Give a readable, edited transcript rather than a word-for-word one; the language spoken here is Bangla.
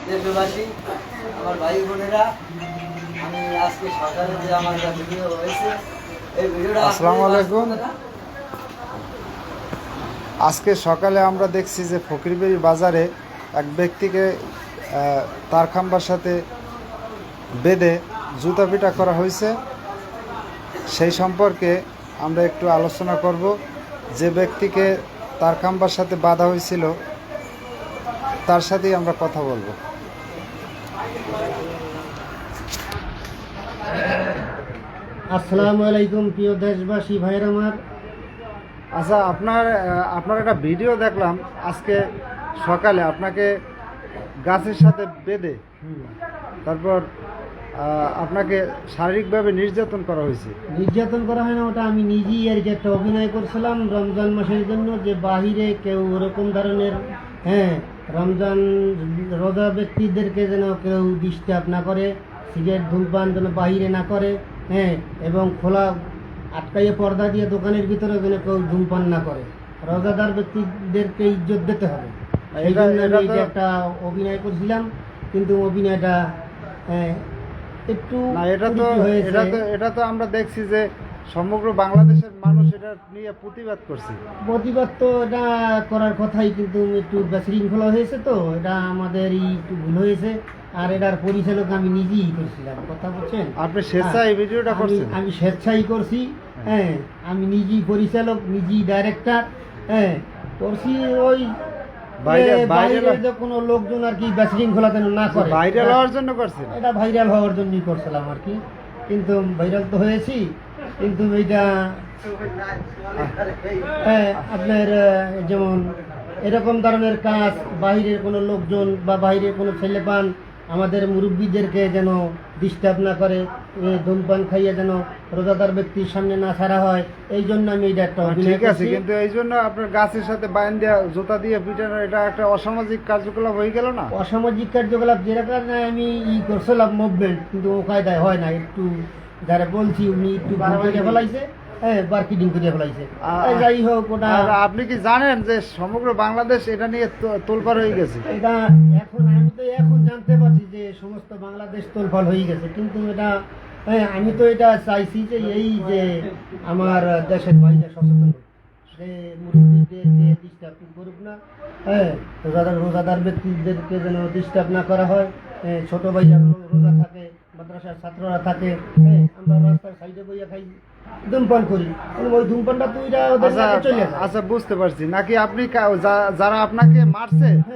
দেশবাসী, আমার ভাই বোনেরা, আমি আজকে সকালে যে আমার একটা ভিডিও হয়েছে, এই ভিডিওটা আসসালামু আলাইকুম। আজকে সকালে আমরা দেখছি যে ফকিরবাড়ি বাজারে এক ব্যক্তিকে তার খাম্বার সাথে বেঁধে জুতা পিটা করা হয়েছে। সেই সম্পর্কে আমরা একটু আলোচনা করব। যে ব্যক্তিকে তার খাম্বার সাথে বাঁধা হয়েছিল তার সাথেই আমরা কথা বলবো। আসসালামু আলাইকুম প্রিয় দেশবাসী ভাইয়ের আমার। আচ্ছা, আপনার একটা ভিডিও দেখলাম আজকে সকালে, আপনাকে গাছের সাথে বেঁধে তারপর আপনাকে শারীরিকভাবে নির্যাতন করা হয়েছে। নির্যাতন করা হয় না, ওটা আমি নিজেই আর কি একটা অভিনয় করছিলাম রমজান মাসের জন্য, যে বাহিরে কেউ ওরকম ধরনের রমজান রোজা ব্যক্তিদেরকে যেন কেউ ডিস্টার্ব না করে, সিগারেট ধূমপান যেন বাহিরে না করে, এবং খোলা আটকাইয়ে পর্দা দিয়ে দোকানের ভিতরে যেন কেউ ধূমপান না করে। রোজাদার ব্যক্তিদেরকে ইজ্জত দিতে হবে, এই জন্য আমি এই যে একটা অভিনয় করছিলাম, কিন্তু অভিনয়টা একটু না, এটা তো আমরা দেখছি যে সমগ্র বাংলাদেশের মানুষ এটা নিয়ে প্রতিবাদ করছে। প্রতিবাদ তো এটা করার কথাই, কিন্তু একটু বিশৃঙ্খলা হয়েছে, তো এটা আমাদের একটু ভুল হয়েছে। আর এটার পরিচালক আমি নিজেই করছিলাম, কথা বলছেন। আপনি স্বেচ্ছায় এই ভিডিওটা করছেন? আমি স্বেচ্ছাই করছি, আমি নিজেই পরিচালক, নিজেই ডাইরেক্টর, করছি। ওই বাইরের যে কোনো লোকজন আর কি বিশৃঙ্খলা যেন না করে, ভাইরাল হওয়ার জন্য করছেন? এটা ভাইরাল হওয়ার জন্যই করছিলাম আর কি, কিন্তু ভাইরাল তো হয়েছি, কিন্তু এইটা আপনার যেমন এরকম ধরনের কাজ বাইরের কোনো লোকজন বা বাইরের কোনো ছেলে পান আমাদের মুরব্বীদেরকে যেন ডিস্টার্ব না করে, ধূমপান খাইয়ে যেন রোজাদার ব্যক্তির সামনে না ছাড়া হয়, এই জন্য আমি এটা একটা ঠিক আছে। কিন্তু এই জন্য আপনার গাছের সাথে বাইন দেওয়া, জুতা দিয়ে পিটানো, এটা একটা অসামাজিক কার্যকলাপ হয়ে গেল না? অসামাজিক কার্যকলাপ যেরকম আমি করছিলাম মুভমেন্ট, কিন্তু ও কায়দায় হয় না। একটু যারা বলছি উনি একটু ফেলাইছে, মার্কেটিং করে ফেলাইছে। যাই হোক, ওটা আপনি কি জানেন যে সমগ্র বাংলাদেশ এটা নিয়ে তোলপাড় হয়ে গেছে? এটা আমি তো এখন জানতে পারছি যে সমস্ত বাংলাদেশ তোলপাড় হয়ে গেছে, কিন্তু এটা আমি তো এটা চাইছি যে এই যে আমার দেশের ভাইরা সচেতন যে মুরব্বীদেরকে ডিস্টার্ব করুক না, রোজাদার ব্যক্তিদেরকে যেন ডিস্টার্ব না করা হয়। ছোট ভাইরা রোজা থাকে, মাদ্রাসার ছাত্ররা থাকে, আমরা রাস্তার সাইডে বইয়া খাই, ধূমপান করি, ওই ধূমপানটা তো চলে যায়। আচ্ছা, বুঝতে পারছি। নাকি আপনি যারা আপনাকে মারছে